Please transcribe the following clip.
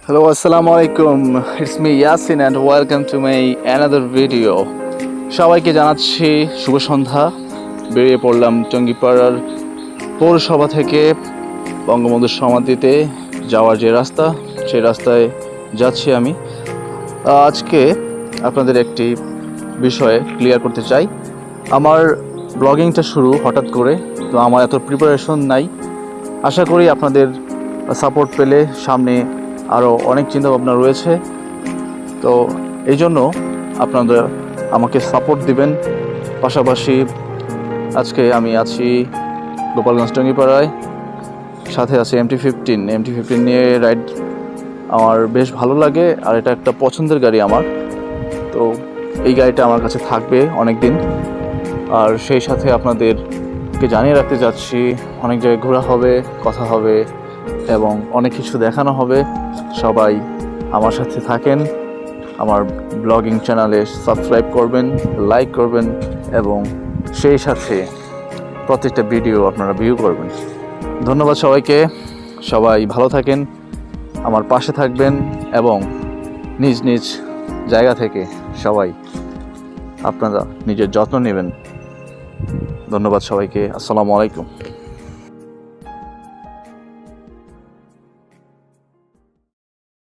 Hello, assalamu alaikum. It's me Yasin and welcome to my another video. সবাইকে জানাচ্ছি শুভ সন্ধ্যা। বেরিয়ে পড়লাম টঙ্গীপাড়ার পৌরসভা থেকে বঙ্গবন্ধু সমাধিতে যাওয়ার যে রাস্তা, সেই রাস্তায় যাচ্ছি আমি। আজকে আপনাদের একটি বিষয়ে ক্লিয়ার করতে চাই। আমার ব্লগিংটা শুরু হঠাৎ করে, তো আমার এত প্রিপারেশন নাই। আশা করি আপনাদের সাপোর্ট পেলে সামনে আরও অনেক চিন্তাভাবনা রয়েছে, তো এই জন্য আপনারা আমাকে সাপোর্ট দিবেন। পাশাপাশি আজকে আমি আছি গোপালগঞ্জ টঙ্গীপাড়ায়, সাথে আছে MT-15 নিয়ে রাইড আমার বেশ ভালো লাগে, আর এটা একটা পছন্দের গাড়ি আমার। তো এই গাড়িটা আমার কাছে থাকবে অনেক দিন। আর সেই সাথে আপনাদেরকে জানিয়ে রাখতে যাচ্ছি, অনেক জায়গায় ঘোরা হবে, কথা হবে এবং অনেক কিছু দেখানো হবে। সবাই আমার সাথে থাকেন, আমার ব্লগিং চ্যানেলে সাবস্ক্রাইব করবেন, লাইক করবেন এবং সেই সাথে প্রত্যেকটা ভিডিও আপনারা ভিউ করবেন। ধন্যবাদ সবাইকে। সবাই ভালো থাকেন, আমার পাশে থাকবেন এবং নিজ নিজ জায়গা থেকে সবাই আপনারা নিজের যত্ন নেবেন। ধন্যবাদ সবাইকে। আসসালামু আলাইকুম।